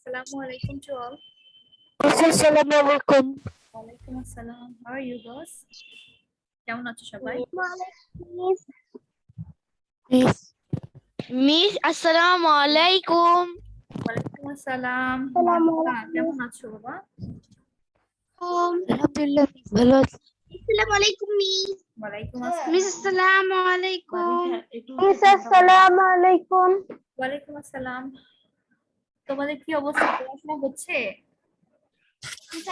Assalamu alaikum to all. আসসালামু আলাইকুম। Walaikum assalam. How are you guys? কেমন আছো সবাই? মিস আসসালামু আলাইকুম। ওয়ালাইকুম আসসালাম। কেমন আছো বাবা? আলহামদুলিল্লাহ ভালো আছি। আসসালামু আলাইকুম মিস। ওয়ালাইকুম আসসালাম। মিস আসসালামু আলাইকুম। মিস আসসালামু আলাইকুম। ওয়ালাইকুম আসসালাম। তোমাদের কি অবস্থা? পড়াশোনা হচ্ছে?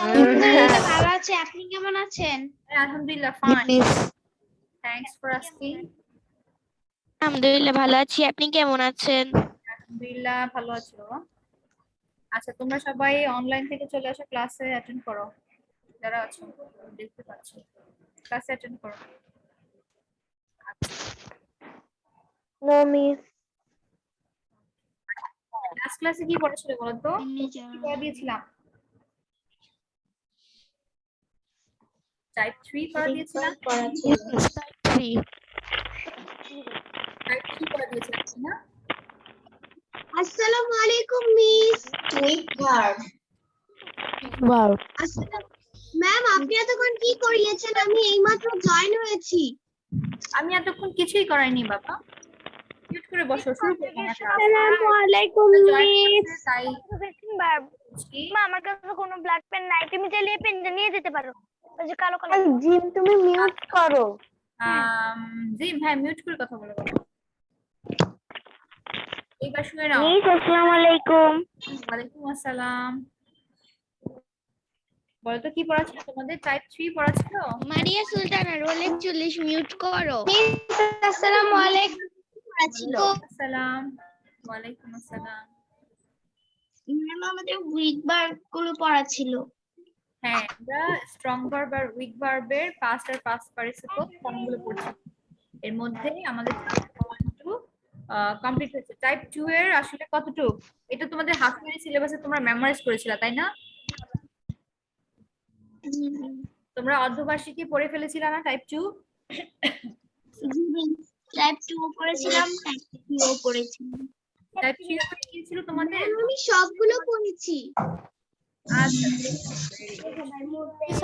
আলহামদুলিল্লাহ ভালো আছি, আপনি কেমন আছেন? আলহামদুলিল্লাহ fine. Miss thanks for asking. আলহামদুলিল্লাহ ভালো আছি, আপনি কেমন আছেন? আলহামদুলিল্লাহ ভালো আছি বাবা। আচ্ছা, তোমরা সবাই অনলাইন থেকে চলে আসো, ক্লাসে অ্যাটেন্ড করো। যারা আছো দেখতে পাচ্ছি, ক্লাসে অ্যাটেন্ড করো। No miss. লাস্ট ক্লাসে কি পড়েছিল বলো তো? কি পড়া দিয়েছিলাম? টাইপ 3 পড়া দিয়েছিলাম। টাইপ 3 পড়া দিয়েছিলাম না? আসসালামু আলাইকুম মিস। ওয়াও। ম্যাম আপনি এতক্ষণ কি করিয়েছেন? আমি এইমাত্র জয়েন হয়েছি। আমি এতক্ষণ কিছুই করাইনি বাবা। মিউট করে বসো, শুরু করব না ক্লাস। আসসালামু আলাইকুম মিস। তাই মা আমার কাছে কোনো ব্ল্যাক পেন নাই, তুমি চাইলে এই পেনটা নিয়ে যেতে পারো। ওই যে কালো কালো। জিম তুমি মিউট করো। জি ভাই, মিউট করে কথা বলো বাবা। এইবার শুনে নাও। মিস আসসালামু আলাইকুম। ওয়ালাইকুম আসসালাম। বলো তো কি পড়া ছিল তোমাদের? টাইপ 3 পড়া ছিল। মারিয়া সুলতানা রোল 41 মিউট করো। মিস আসসালামু আলাইকুম। ছিল আসসালাম। ওয়ালাইকুম আসসালাম। ম্যাম আমাদের উইক বার গুলো পড়া ছিল। হ্যাঁ, আমরা স্ট্রং ভার্ব আর উইক ভার্বের পাস্ট আর পাস্ট পার্টিসিপল ফর্মগুলো পড়ছি। এর মধ্যে আমাদের কমপ্লিট হয়েছে। টাইপ 2 এর আসলে কতটুকু? এটা তোমাদের হাফ ইয়ারলি সিলেবাসে তোমরা মেমোরাইজ করেছিলা, তাই না? তোমরা অর্ধবার্ষিকী পড়ে ফেলেছিলা না টাইপ 2? টাইপ 2 করেছিলাম, টাইপ 3 করেছিলাম। টাইপ 3 এর কি ছিল তোমাদের? আমি সবগুলো পড়েছি। আচ্ছা,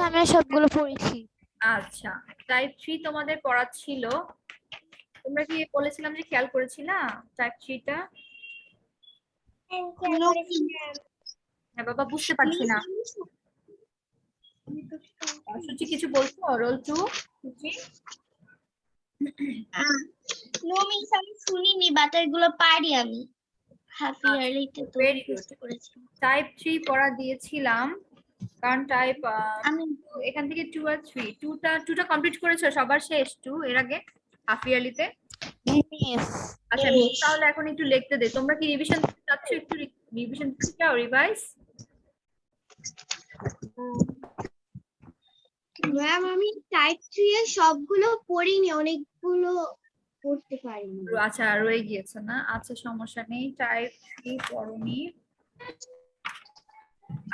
আমি সবগুলো পড়েছি। আচ্ছা, টাইপ 3 তোমাদের পড়া ছিল। তোমরা কি বলেছিলাম যে খেয়াল করেছিলা টাইপ 3 টা? হ্যাঁ বাবা, বুঝতে পারছি না। সুচি কিছু বলছো? রোল 2 সুচি? নো মিস আমি শুনিনি, বাট এগুলো পারি আমি। হাফ ইয়ারলিতে তো ভেরি গুড। করেছি। টাইপ 3 পড়া দিয়েছিলাম, কারণ টাইপ আমি এখান থেকে 2 আর 3 2টা কমপ্লিট করেছো সবার শেষ 2 এর আগে হাফ ইয়ারলিতে? মিস আচ্ছা, তাহলে এখন একটু লিখতে দে। তোমরা কি রিভিশন চাচ্ছ? একটু রিভিশন চাও, রিভাইজ? ম্যাম আমি টাইপ 3 এর সবগুলো পড়িনি, অনেকগুলো পড়তে পারিনি। আচ্ছা, রয়ে গিয়েছে না? আচ্ছা, সমস্যা নেই। টাইপ 3 পড়োনি।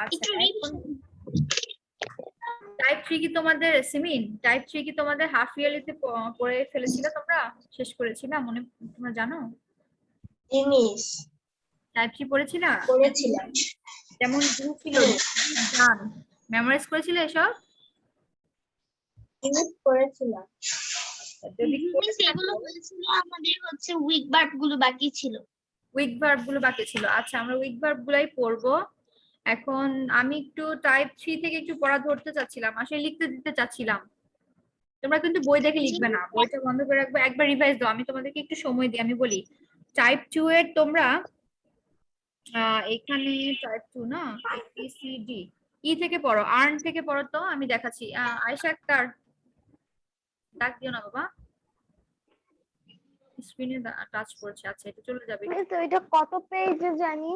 আচ্ছা, টাইপ 3 কি তোমাদের সিমিন? টাইপ 3 কি তোমাদের হাফ ইয়ারলিতে পড়ে ফেলেছিল? তোমরা শেষ করেছিলা মনে? তোমরা জানো জিনিস টাইপ 3 পড়েছিলা? করেছিলাম। যেমন দু ছিল, গান মেমোরাইজ করেছিলে এসব? জিনিস করেছিলাম। যদি মিস এগুলো বলেছিল, আমাদের হচ্ছে উইক ভার্ব গুলো বাকি ছিল। উইক ভার্ব গুলো বাকি ছিল। আচ্ছা, আমরা উইক ভার্ব গুলাই পড়বো এখন। আমি একটু টাইপ 3 থেকে একটু পড়া ধরতে চাচ্ছিলাম, আসলে লিখতে দিতে চাচ্ছিলাম। তোমরা কিন্তু বই দেখে লিখবে না, বইটা বন্ধ করে রাখবে। একবার রিভাইজ দাও, আমি তোমাদেরকে একটু সময় দিই। আমি বলি টাইপ 2 এর তোমরা এখানে টাইপ 2 না, এ সি ডি ই থেকে পড়ো, আর্ন থেকে পড়ো। তো আমি দেখাচ্ছি। আয়েশা আক্তার, ডাক দিও না বাবা, স্ক্রিনে টাচ করছে। আচ্ছা, এটা চলে যাবে। তো এটা কত পেজে জানি?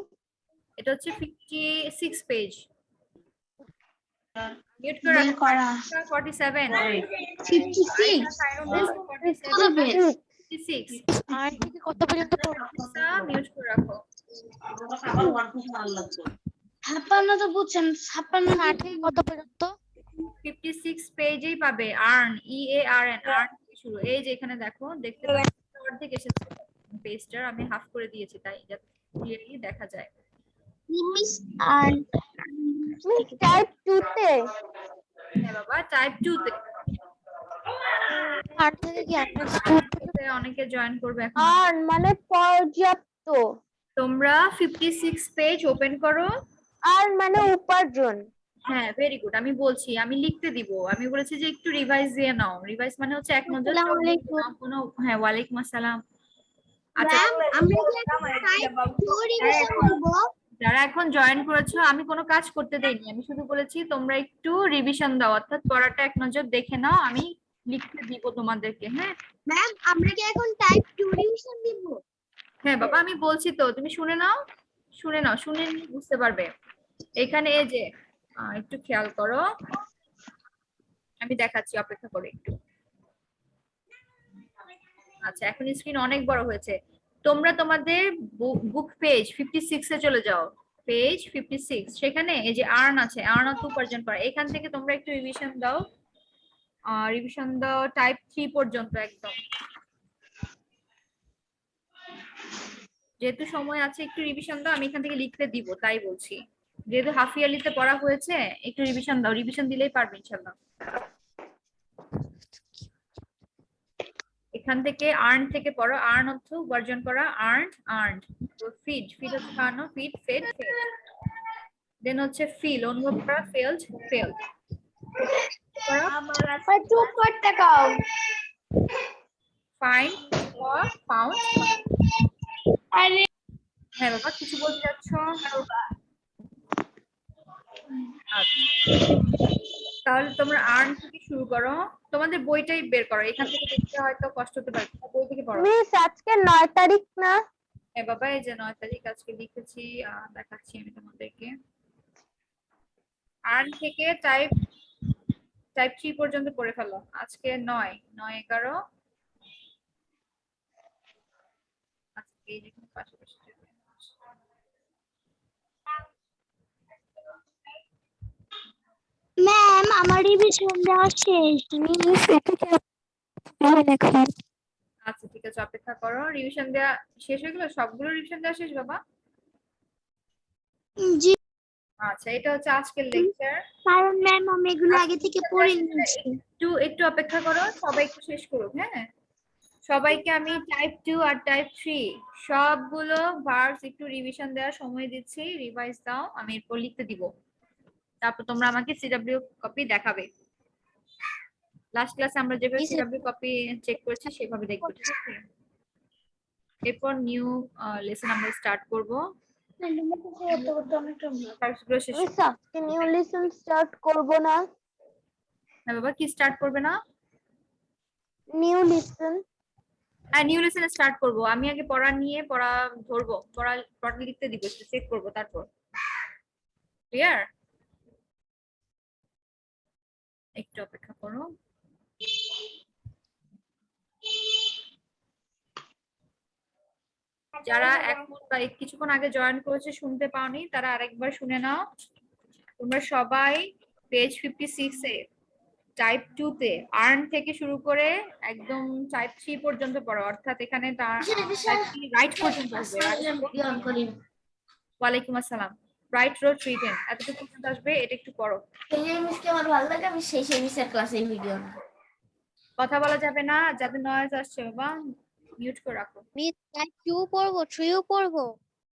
এটা হচ্ছে 56 পেজ। মিউট করে রাখো। 47 56 কত পেজ? 56 আর থেকে কত পর্যন্ত পড়বো? মিউট করে রাখো। 56 তো বুঝছেন, 56 আর থেকে কত পর্যন্ত? 56 পেজেই পাবে আর্ন, ই এ আর এন, আর্ন থেকে শুরু। এই যে এখানে দেখো, দেখতে পাচ্ছ অর্ধেক এসেছে পেজটার। আমি হাফ করে দিয়েছি তাই যাতে ক্লিয়ারলি দেখা যায়। মিস আর টাইপ 2 তে হ্যাঁ বাবা, টাইপ 2 তে। আর থেকে কি আপনার এতে অনেকে জয়েন করবে এখন। আর মানে পর্যাপ্ত, তোমরা 56 পেজ ওপেন করো। আর মানে উপার্জন। হ্যাঁ, ভেরি গুড। আমি বলছি, আমি লিখতে দিব। আমি বলেছি যে একটু রিভাইজ দিয়ে নাও। রিভাইজ মানে হচ্ছে এক নজর আসসালামু সব আলাইকুম। না কোনো। হ্যাঁ, ওয়ালাইকুম আসসালাম। আচ্ছা, ম্যাম আমরা কি এখন টাইপ 2 রিভিশন করব? যারা এখন জয়েন করেছো, আমি কোনো কাজ করতে দেইনি। আমি শুধু বলেছি তোমরা একটু রিভিশন দাও, অর্থাৎ পড়াটা এক নজর দেখে নাও। আমি লিখতে দিব তোমাদেরকে। হ্যাঁ ম্যাম আমরা কি এখন টাইপ 2 রিভিশন দিব? হ্যাঁ বাবা, আমি বলছি তো, তুমি শুনে নাও। শুনে নাও, শুনে নিয়ে বুঝতে পারবে। এখানে এই যে একটু খেয়াল করো, আমি দেখাচ্ছি, অপেক্ষা করো একটু। আচ্ছা, এখন স্ক্রিন অনেক বড় হয়েছে। তোমরা তোমাদের বুক পেজ 56 এ চলে যাও। পেজ 56, সেখানে এই যে আর্ন আছে, আর্ন অর্থ উপার্জন করা। এখান থেকে তোমরা একটু রিভিশন দাও। রিভিশন দাও টাইপ 3 পর্যন্ত একদম। যেহেতু সময় আছে, একটু রিভিশন দাও। আমি এখান থেকে লিখতে দিব, তাই বলছি। যেহেতু হাফ ইয়ারলিতে পড়া হয়েছে, একটু রিভিশন দাও। রিভিশন দিলেই পারবে ইনশাআল্লাহ। এখান থেকে আর্ন থেকে পড়ো। আর্ন অর্থ উপার্জন করা, আর্ন, আর্ন। তো ফিড, ফিড হচ্ছে খাওয়ানো, ফিড, ফেড, ফেড। দেন হচ্ছে ফিল, অনুভব করা, ফেলড, ফেলড। চুপ করতে কাও। Find, found. আরে হ্যাঁ বাবা, কিছু বলতে যাচ্ছ? আচ্ছা, তাহলে তোমরা আর্ন থেকে শুরু করো। তোমাদের বইটাই বের করো। এখান থেকে দেখতে হয়তো কষ্ট হতে পারে, বই থেকে পড়ো। মিস আজকে 9 তারিখ না? হ্যাঁ বাবা, এই যে 9 তারিখ আজকে লিখেছি, দেখাচ্ছি আমি তোমাদেরকে। আর্ন থেকে টাইপ 3 পর্যন্ত পড়ে ফেলো। আজকে 9, 11। আজকে এই দেখুন পাশাপাশি। ম্যাম আমার রিভিশন দেওয়া শেষ। মিস এটা কি এখন? আচ্ছা ঠিক আছে, অপেক্ষা করো। রিভিশন দেওয়া শেষ হয়ে গেল? সবগুলো রিভিশন দেওয়া শেষ বাবা? জি আচ্ছা, এটা হচ্ছে আজকের লেকচার। কারণ ম্যাম আমি এগুলো আগে থেকে পড়ে নিয়েছি। একটু অপেক্ষা করো, সবাই একটু শেষ করুক। হ্যাঁ, সবাইকে আমি টাইপ 2 আর টাইপ 3 সবগুলো ভার্বস একটু রিভিশন দেওয়ার সময় দিচ্ছি। রিভাইজ দাও, আমি এরপর লিখতে দিব। তারপর তোমরা আমাকে সিডব্লিউ কপি দেখাবে। লাস্ট ক্লাসে আমরা যেভাবে সিডব্লিউ কপি চেক করেছি সেভাবে দেখবো, ঠিক আছে? এরপর নিউ লেসন আমরা স্টার্ট করব। ভার্বসগুলো শেষ। মিস আজকে নিউ লেসন স্টার্ট করব না? না বাবা, কি স্টার্ট করবে না? নিউ লেসন হ্যাঁ, নিউ লেসন স্টার্ট করব। আমি আগে পড়া নিয়ে পড়া ধরবো, পড়া লিখতে দিব, একটু চেক করব, তারপর। ক্লিয়ার? একটু অপেক্ষা করো। যারা এখন বা কিছুক্ষণ আগে জয়েন করেছে, শুনতে পাওনি, তারা আরেকবার শুনে নাও। তোমরা সবাই পেজ 56 এ টাইপ 2 তে আর্ন থেকে শুরু করে একদম টাইপ 3 পর্যন্ত পড়ো, অর্থাৎ এখানে রাইট পর্যন্ত আসবে। ওয়ালাইকুম আসসালাম। রাইট, রোড, রিটেন, এতটুকু পর্যন্ত আসবে। এটা একটু পড়ো। আমার ভালো লাগে, আমি সেই মিসের ক্লাসে ভিডিও। কথা বলা যাবে না, যাদের নয়েজ আসছে বাবা মিউট করে রাখো। মিস টাইপ 2 পড়বো, 3 ও পড়বো?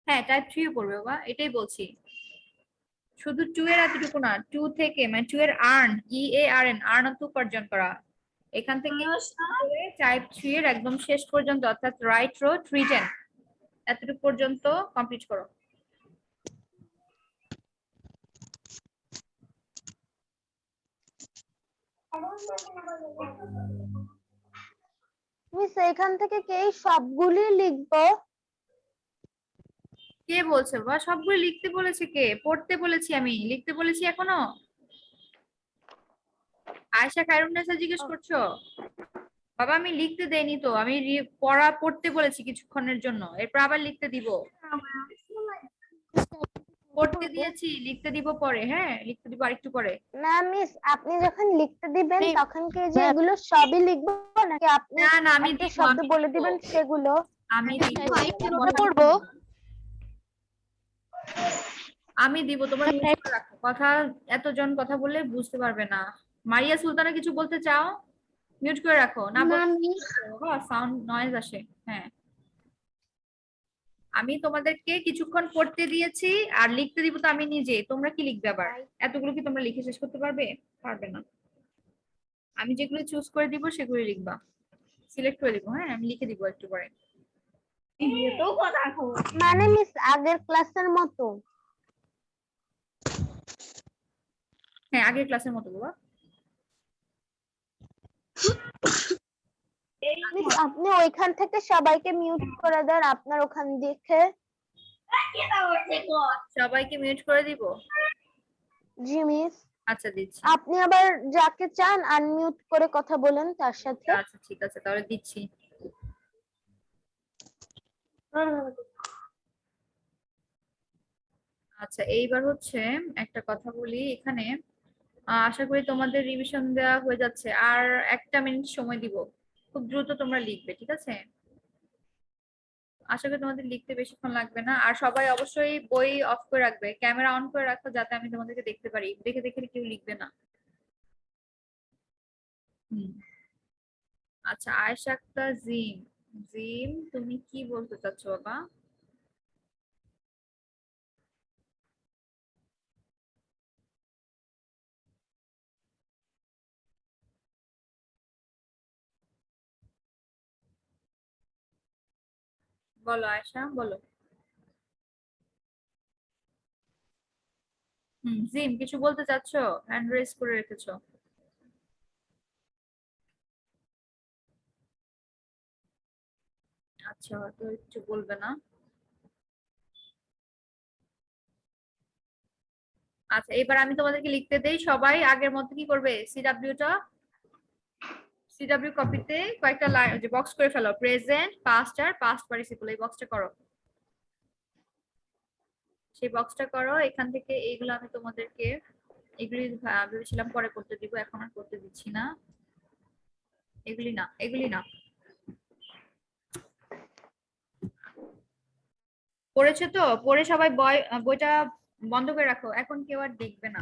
হ্যাঁ, টাইপ 3 ও পড়বে বাবা, এটাই বলছি। শুধু 2 এর এতটুকু না, 2 থেকে মানে 2 এর আর্ন, EARN, আর্ন অর্থ উপার্জন করা। এখান থেকে টাইপ 3 এর একদম শেষ পর্যন্ত, অর্থাৎ রাইট, রোড, রিটেন, এতটুকু পর্যন্ত কমপ্লিট করো। মিস এখান থেকে কি এই সবগুলি লিখবো? কে বলছে বাবা সবগুলো লিখতে বলেছে? কে? পড়তে বলেছি আমি, লিখতে বলেছি এখনো? আয়েশা খায়রুন্নেসা জিজ্ঞেস করছো? বাবা আমি লিখতে দেইনি তো, আমি পড়তে বলেছি কিছুক্ষণের জন্য, এরপর আবার লিখতে দিব। পড়তে দিয়েছি, লিখতে দিব পরে। হ্যাঁ, লিখতে দিব আরেকটু পরে। না মিস আপনি যখন লিখতে দিবেন মিস, তখন কি যে এগুলো সবই লিখবো নাকি আপনি না না, আমি একটা দিব, শব্দ আমি বলে দিব। দিবেন সেগুলো? আমি দিব। পড়বো। আমি দিব, তোমরা মিউট করে রাখো। কথা এতজন কথা বললে বুঝতে পারবে না। মারিয়া সুলতানা কিছু বলতে চাও? মিউট করে রাখো, না না বলতে মিস সাউন্ড নয়েজ আসে। হ্যাঁ, আমি তোমাদেরকে কিছুক্ষণ পড়তে দিয়েছি আর লিখতে দিব তো আমি নিজে। তোমরা কি লিখবে আবার? এতগুলো কি তোমরা লিখে শেষ করতে পারবে? পারবে না। আমি যেগুলো চুজ করে দিব সেগুলো লিখবা, সিলেক্ট করে দিব। হ্যাঁ, আমি লিখে দিব একটু পরে। মানে মিস আগের ক্লাসের মতো। হ্যাঁ, আগের ক্লাসের মতো বাবা। মিস আপনি ওইখান থেকে সবাইকে মিউট করে দেন আপনার ওখান দেখে। সবাইকে মিউট করে দিব। জি মিস। আচ্ছা, দিচ্ছি। আপনি আবার যাকে চান আনমিউট করে কথা বলেন তার সাথে। আচ্ছা, ঠিক আছে, তাহলে দিচ্ছি। আচ্ছা, এইবার হচ্ছে একটা কথা বলি এখানে। আশা করি তোমাদের রিভিশন দেওয়া হয়ে যাচ্ছে, আর 1 মিনিট সময় দিব। খুব দ্রুত তোমরা লিখবে, ঠিক আছে? আশা করি তোমাদের লিখতে বেশিক্ষণ লাগবে না। আর সবাই অবশ্যই বই অফ করে রাখবে, ক্যামেরা অন করে রাখো, যাতে আমি তোমাদেরকে দেখতে পারি। দেখে দেখে কেউ লিখবে না। হুম। আচ্ছা, আয়েশা আক্তার জিম। জিম, তুমি কি বলতে চাচ্ছো বাবা? বলো আয়েশা, বলো। জিম, কিছু বলতে চাচ্ছো? হ্যান্ড রেজ করে রেখেছো। আচ্ছা, হয়তো একটু বলবে না। আচ্ছা, এবার আমি তোমাদেরকে লিখতে দেই। সবাই আগের মতো কি করবে? সিডব্লিউ কপিতে কয়েকটা লাইন যে বক্স করে ফেলো, প্রেজেন্ট, পাস্ট আর পাস্ট পার্টিসিপল, এই বক্সটা করো। সেই বক্সটা করো। এখান থেকে এইগুলো আমি তোমাদেরকে, এগুলি ভেবেছিলাম পরে করতে দিব, এখন আর করতে দিচ্ছি না। এগুলি না, এগুলি না। পড়েছো তো? পড়ে সবাই বইটা বন্ধ করে রাখো। এখন কেউ আর দেখবে না,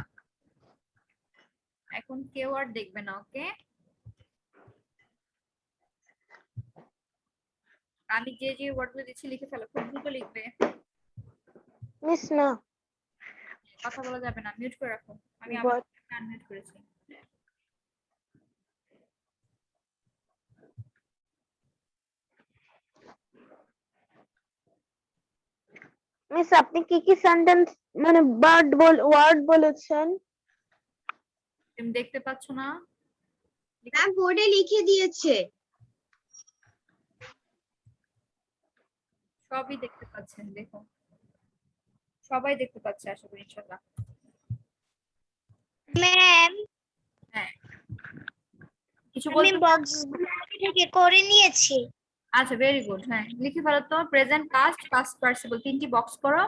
এখন কেউ আর দেখবে না। ওকে, আমি যে যে ওয়ার্ডগুলো দিচ্ছি লিখে ফেলো, খুব দ্রুত লিখবে। মিস না কথা বলা যাবে না, মিউট করে রাখো। আমি আবার আনমিউট করেছি। মিস আপনি কি কি সেন্টেন্স মানে ওয়ার্ড বলেছেন? তুমি দেখতে পাচ্ছ না? ম্যাম বোর্ডে লিখে দিয়েছে। সবই দেখতে পাচ্ছেন, দেখো। সবাই দেখতে পাচ্ছে আশা করি, ইনশাআল্লাহ। ম্যাম হ্যাঁ, কিছু আমি বলতে? বক্স থেকে করে নিয়েছি। আচ্ছা, ভেরি গুড। হ্যাঁ, লিখে ফেলো তো। প্রেজেন্ট, পাস্ট, পাস্ট পার্টিসিপল, 3টি বক্স করো।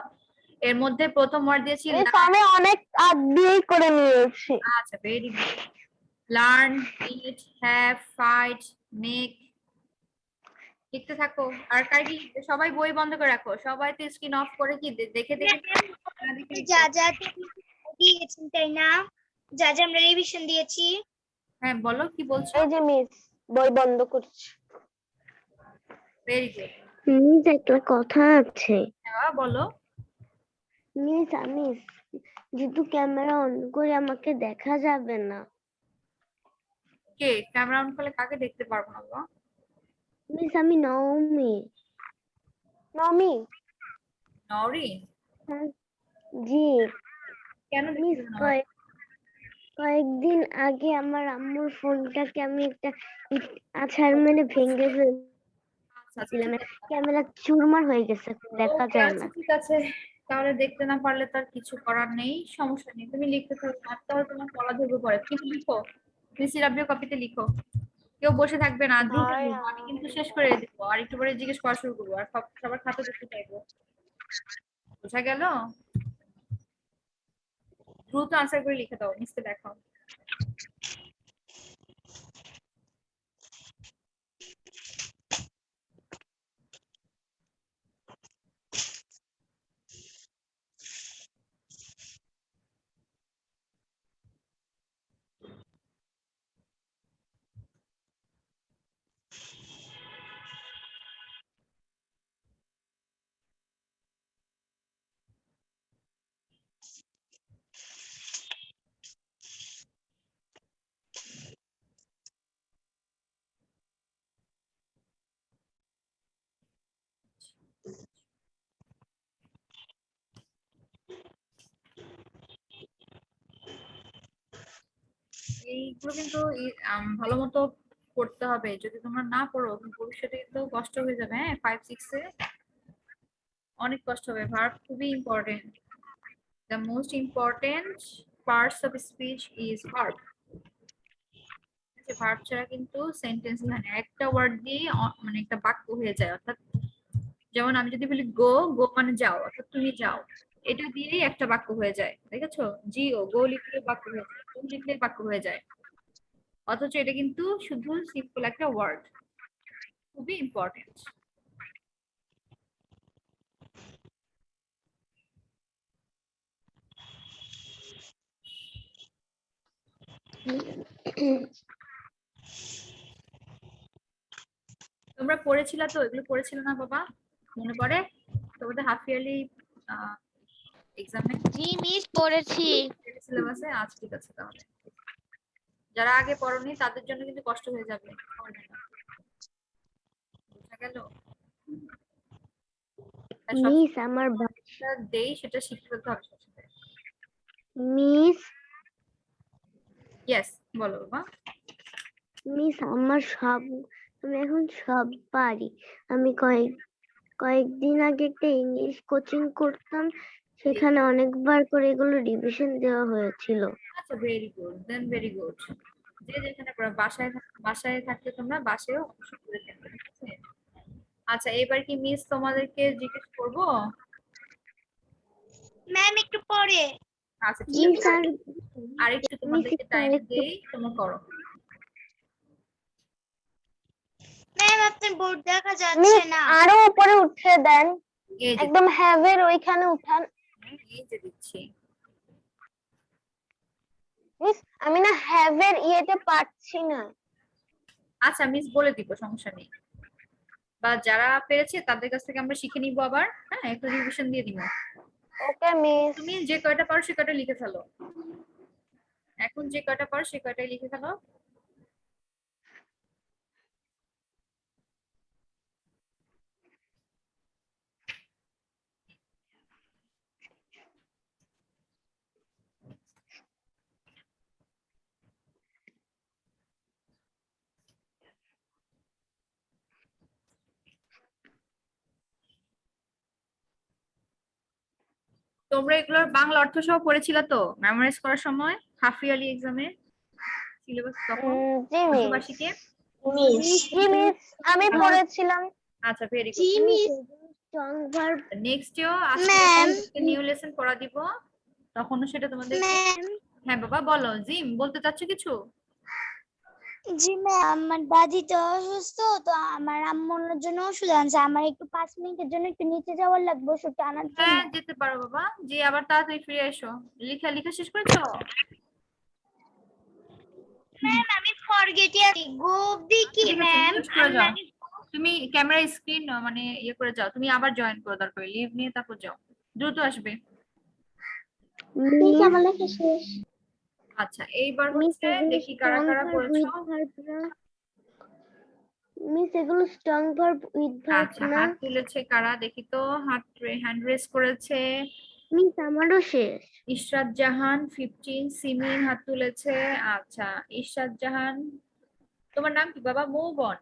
এর মধ্যে প্রথম ওয়ার্ড দিয়েছি মিস আমি অনেক আগ দিয়েই করে নিয়েছি। আচ্ছা, very good. Learn, it, have, fight, make. লিখতে থাকো। আর কাইন্ডলি সবাই বই বন্ধ করে রাখো। সবাই তো স্ক্রিন অফ করে কি দেখে দেখে না দেখে লিখো। যা যা দিয়েছেন তাই না, যা যা আমরা রিভিশন দিয়েছি। হ্যাঁ, বলো কি বলছো। এই যে মিস বই বন্ধ করছি। Very good. মিস একটা কথা আছে। হ্যাঁ, বলো। মিস আমি যেহেতু ক্যামেরা অন করে আমাকে দেখা যাবে না। কে ক্যামেরা অন করলে কাকে দেখতে পারবো না বাবা? মিস আমি নওমি। নওমি নওরিন? হ্যাঁ, জি কেন দেখতে মিস পারবো না? কয়েকদিন আগে আমার আম্মুর ফোনটাকে আমি একটা আছাড় মেরে ভেঙে আচ্ছা, আচ্ছা, ফেলছিলাম। ঠিক আছে। ক্যামেরা চুরমার হয়ে গেছে, দেখা ওকে, যায় আচ্ছা, না। ঠিক আছে। তাহলে দেখতে না পারলে তার কিছু করার নেই, সমস্যা নেই। তুমি লিখতে থাকো, আর তাহলে তোমার পড়া ধরবে পরে। কিন্তু লিখো, সিডব্লিউ কপিতে লিখো। কেউ বসে থাকবে না, দ্রুত লিখো। আমি কিন্তু শেষ করে দেবো, আর একটু পরে জিজ্ঞেস করা শুরু করবো, আর সবার খাতা দেখতে চাইবো। বোঝা গেল? দ্রুত আনসার করে লিখে দাও, মিসকে দেখাও। এইগুলো কিন্তু ভালো মতো পড়তে হবে। যদি তোমরা না পড়ো ভবিষ্যতে কিন্তু কষ্ট হয়ে যাবে। হ্যাঁ, 5-6 এ অনেক কষ্ট হবে। ভার্ব খুবই important. The most important parts of speech is verb. Verb ছাড়া কিন্তু সেন্টেন্স হয় না। একটা ওয়ার্ড দিয়ে মানে একটা বাক্য হয়ে যায়। অর্থাৎ যেমন আমি যদি বলি গো, গো মানে যাও, অর্থাৎ তুমি যাও, এটা দিয়েই একটা বাক্য হয়ে যায়। দেখেছো? জিও, গো লিখলে বাক্য হয়ে যায়, গো লিখলে বাক্য হয়ে যায়। অথচ এটা কিন্তু শুধু সিম্পল একটা ওয়ার্ড, খুবই ইম্পর্টেন্ট। তোমরা পড়েছিলা তো? এগুলো পড়েছিল না বাবা? মনে পড়ে তোমাদের হাফ ইয়ারলি এক্সামে জি মিস পড়েছি। সিলেবাসে? আজ ঠিক আছে। তাহলে যারা আগে পড়োনি তাদের জন্য কিন্তু কষ্ট হয়ে যাবে। বুঝা গেল? মিস আমার দেই সেটা শিখতে ফেলতে হবে সবসময়। মিস ইয়েস, বলো বাবা। মিস আমার সব, আমি এখন সব পারি। আমি কয়েকদিন আগে একটা ইংলিশ কোচিং করতাম, সেখানে অনেকবার করে এগুলো রিভিশন দেওয়া হয়েছিল। আচ্ছা, ভেরি গুড, দেন ভেরি গুড। যে যেখানে পড়ো, বাসায় থাকতে তোমরা বাসায়ও অংশ করে ফেলবে, ঠিক আছে? আচ্ছা, এবার কি মিস তোমাদেরকে জিজ্ঞেস করবো? ম্যাম একটু পরে। আচ্ছা ঠিক জি আছে, স্যার, আরেকটু তোমাদেরকে টাইম দেই, তোমরা করো। ম্যাম আপনার বোর্ড দেখা যাচ্ছে মিস না। আরো উপরে উঠিয়ে দেন, এই যে, একদম হ্যাভের ওইখানে উঠান। এই যে দিচ্ছি। মিস আমি না হ্যাভের ইয়েতে পাচ্ছি না। আচ্ছা মিস বলে দিব, সমস্যা নেই। বা যারা পেরেছে তাদের কাছ থেকে আমরা শিখে নিবো আবার। হ্যাঁ, একটু রিভিশন দিয়ে দিব। ওকে মিস। তুমি যে কয়টা পারো সে কয়টা লিখে ফেলো। এখন যে কয়টা পারো সে কয়টাই লিখে ফেলো। তোমরা এগুলোর বাংলা অর্থ সহ পড়েছিলা তো মেমোরাইজ করার সময় হাফ ইয়ারলি এক্সামে সিলেবাস তখন জি মিস। উর্দুভাষীকে? জি মিস, আমি পড়েছিলাম। আচ্ছা, ভেরি জি good. Miss. Strong verb. Next ডেও আজকে ম্যাম। নিউ লেসন পড়া দিব, তখনও সেটা তোমাদেরকে। ম্যাম। হ্যাঁ বাবা বলো, জিম বলতে চাচ্ছ কিছু? জি ম্যাম, আমার দাদি তো অসুস্থ, তো আমার আম্মুর জন্য ওষুধ আনছে। আমার একটু 5 মিনিটের জন্য একটু নিচে যাওয়ার লাগবে ওষুধটা আনার জন্য। হ্যাঁ যেতে পারো বাবা, যে আবার তাড়াতাড়ি ফিরে এসো। লেখা শেষ করেছো? ম্যাম আমি ফরগেট আছি। গো অবধি কি ঠিক আছে, ম্যাম? mute করে যাও। তুমি ক্যামেরা স্ক্রিন মানে ইয়ে করে যাও, তুমি আবার জয়েন করো, দরকার লিভ নিয়ে তারপর যাও, দ্রুত আসবে। মিস আমার লেখা শেষ। আচ্ছা, এইবার মিস হচ্ছে এগুলো দেখি কারা স্ট্রং কারা ভার্ব করেছো। উইথ ভার্ব না? মিস এগুলো স্ট্রং ভার্ব উইথ ভার্ব আচ্ছা, না? হাত তুলেছে কারা দেখি তো। হ্যান্ড রেজ করেছে মিস আমারও শেষ। ইশরাত জাহান 15, সিমিন হাত তুলেছে। আচ্ছা, ইশরাত জাহান, তোমার নাম কি বাবা? মৌবন?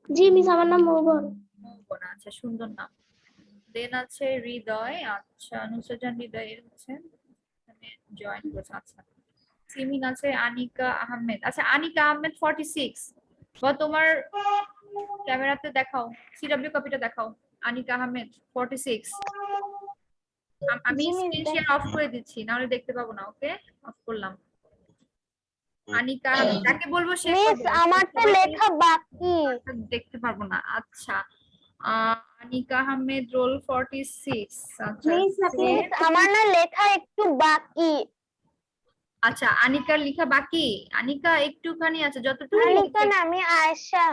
জি মিস আমার নাম মৌবন। মৌবন, আচ্ছা সুন্দর নাম। দেন আছে হৃদয়। আচ্ছা, নুসরাত জাহান হৃদয় হচ্ছে জয়েন করেছে। আচ্ছা, সিমিন আছে। আনিকা আহমেদ, আচ্ছা আনিকা আহমেদ 46। বা তোমার ক্যামেরাতে দেখাও, সিডব্লিউ কপিটা দেখাও। আনিকা আহমেদ 46। আমি স্ক্রিন শেয়ার অফ করে দিচ্ছি, নাহলে দেখতে পাবো না। ওকে, অফ করলাম। আনিকা আহমেদ, যাকে বলবো সে মিস করবে, আমার তো সবাই লেখা বাকি। দেখতে পারবো না। আচ্ছা, আনিকা আহমেদ রোল 46। আচ্ছা মিস আমার না লেখা একটু বাকি। আচ্ছা, আনিকার লেখা বাকি? আনিকা একটুখানি আছে, যতটুকু আনিকা না, আমি আয়েশা।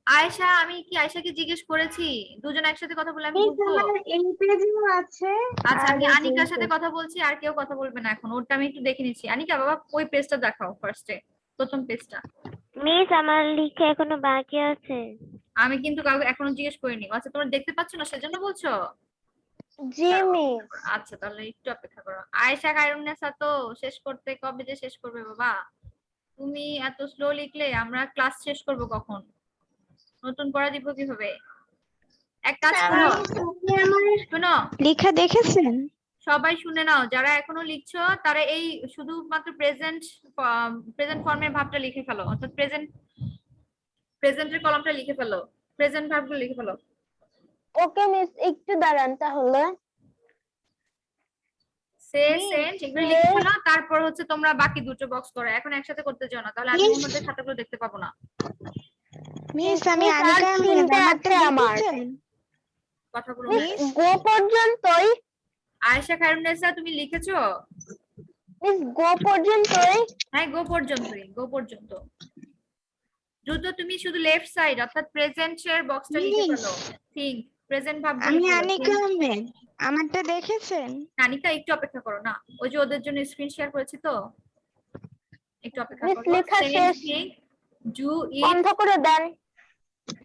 আয়েশা, আমি কি আয়েশাকে জিজ্ঞেস করেছি? দুজন একসাথে কথা বলে আমি বুঝবো? এই পেজেও আছে। আচ্ছা, আমি আনিকার সাথে কথা বলছি, আর কেউ কথা বলবে না এখন। ওরটা আমি একটু দেখে নিচ্ছি। আনিকা বাবা, ওই পেজটা দেখাও ফার্স্টে, প্রথম পেজটা। মিস আমার লেখা এখনো বাকি আছে। আমি কিন্তু কাউকে এখনো জিজ্ঞেস করিনি। আচ্ছা, তোমরা দেখতে পাচ্ছ না সেজন্য বলছো? জি দাঁড়াও, মিস। আচ্ছা তাহলে একটু অপেক্ষা করো। আয়েশা খায়রুন্নেসা তো শেষ করতে কবে যে শেষ করবে বাবা? তুমি এত স্লো লিখলে আমরা ক্লাস শেষ করব কখন? নতুন পড়া দিব কিভাবে? এক কাজ করো, শোনো, লেখা দেখেছেন? সবাই শুনে নাও, যারা এখনো লিখছো তারা এই শুধুমাত্র প্রেজেন্ট ফর্মের ভাবটা লিখে ফেলো, অর্থাৎ প্রেজেন্টের কলমটা লিখে ফেলো, প্রেজেন্ট ভার্বগুলো লিখে ফেলো। ওকে মিস, একটু দাঁড়ান তাহলে। সে সেন্ট এগুলো লিখে ফেলো, তারপর হচ্ছে তোমরা বাকি দুটো বক্স করো। এখন একসাথে করতে যাও না, তাহলে আমি Miss, অন্যদের খাতাগুলো দেখতে পাবো না। মিস আমি মিস, আর আনিকা আহমেদ, তিনটে আমারটা আছে আমার। দেখেছেন? কথাগুলো মিস গো পর্যন্তই। আয়েশা খায়রুন্নেসা তুমি লিখেছো? মিস গো পর্যন্তই। হ্যাঁ, গো পর্যন্তই, গো পর্যন্ত। দ্রুত তুমি শুধু লেফট সাইড অর্থাৎ প্রেজেন্ট এর বক্সটা লিখে Miss, ফেলো। ঠিক, প্রেজেন্ট ভাব আমি লিখে ফেলো। আনিকা আহমেদ, আমারটা দেখেছেন? আনিকা একটু অপেক্ষা করো না, ওই যে ওদের জন্য স্ক্রিন শেয়ার করেছি তো, একটু অপেক্ষা মিস করো। লেখা সেকেন্ড শেষ, থিং, ডু ইট, বন্ধ করে দেন।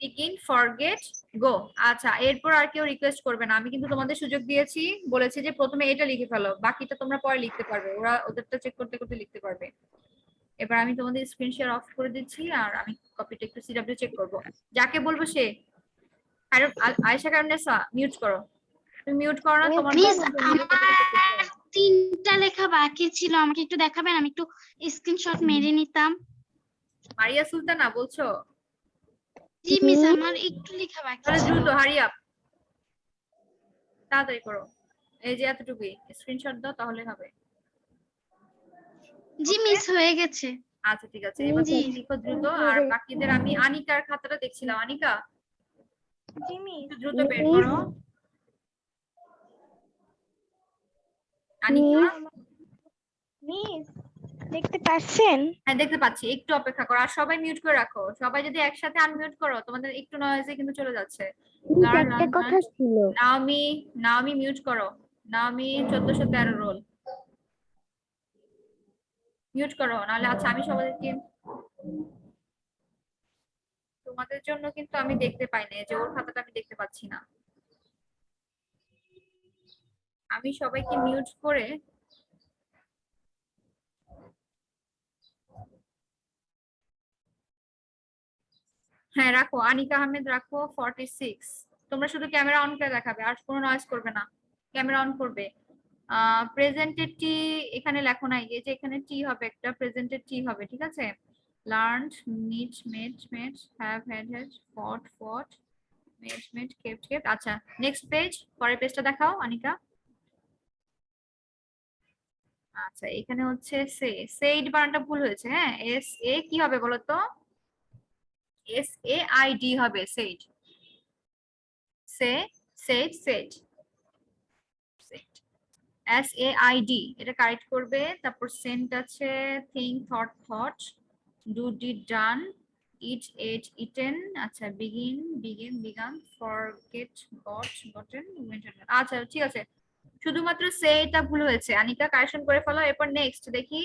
বিগিন, ফরগেট, গো। আচ্ছা, এরপর আর কেউ রিকোয়েস্ট করবে না, আমি কিন্তু তোমাদের সুযোগ দিয়েছি, বলেছি যে প্রথমে এটা লিখে ফেলো, বাকিটা তোমরা পরে লিখতে পারবে, ওরা ওদেরটা চেক করতে করতে লিখতে পারবে। এবার আমি তোমাদের স্ক্রিন শেয়ার অফ করে দিচ্ছি, আর আমি কপিটা একটু সিডব্লিউ চেক করব। যাকে বলবো সে, আর আয়েশা কারণেসা মিউট করো, তুমি মিউট করো না, তোমার মিস বক্তব্য নিয়ে copy টা check করতে হবে। তিনটা লেখা বাকি ছিল, আমাকে একটু দেখাবেন, আমি একটু স্ক্রিনশট মেরে নিতাম। মারিয়া সুলতানা বলছো? জি মিস, আমার একটু লেখা বাকি তাহলে ছিল। দ্রুত হারি আপ, তাড়াতাড়ি করো। এই যে এতটুকুই, স্ক্রিনশট দাও তাহলে হবে। জি মিস, হয়ে গেছে। আচ্ছা ঠিক আছে, এবার জি। তুমি লিখো দ্রুত, আর বাকিদের আমি আনিকার খাতাটা দেখছিলাম। আনিকা জি মিস। একটু দ্রুত বের করো। আনিকা, মিস, দেখতে পাচ্ছেন? হ্যাঁ দেখতে পাচ্ছি, একটু অপেক্ষা করো, আর সবাই মিউট করে রাখো। সবাই যদি একসাথে আনমিউট করো, তোমাদের একটু নয়েজে কিন্তু চলে যাচ্ছে। মিস একটা কথা ছিল। নাওমি, নাওমি মিউট করো। নাওমি 1413 রোল মিউট করো, নাহলে আচ্ছা আমি সবাইকে, তোমাদের জন্য কিন্তু আমি দেখতে পাই না, এই যে ওর খাতাটা আমি দেখতে পাচ্ছি না। আমি সবাইকে মিউট করে, হ্যাঁ রাখো, আনিকা আহমেদ রাখো 46। তোমরা শুধু ক্যামেরা অন করে দেখাবে, আর কোনো নয়েজ করবে না, ক্যামেরা অন করবে। প্রেজেন্টেড টি এখানে লেখো নাই, এই যে এখানে টি হবে একটা, প্রেজেন্টেড টি হবে, ঠিক আছে। Learned, met, met, met, have, had, had, fought, fought, met, met, kept, kept. আচ্ছা নেক্সট পেজ, পরের পেজটা দেখাও আনিকা। আচ্ছা এখানে হচ্ছে সেইড বানানটা ভুল হয়েছে, হ্যাঁ, এস এ কি হবে বলো তো? এস এ আই ডি হবে, said. Said, said, S A I D, এটা কারেক্ট করবে। তারপর সেন্ট আছে, think, thought, thought, do, did, done, eat, ate, eaten. আচ্ছা begin, begin, began, forget, got, gotten, আচ্ছা ঠিক আছে, শুধুমাত্র সে এটা ভুল হয়েছে। আনিকা কারেকশন করে ফেলো। এরপর নেক্সট দেখি,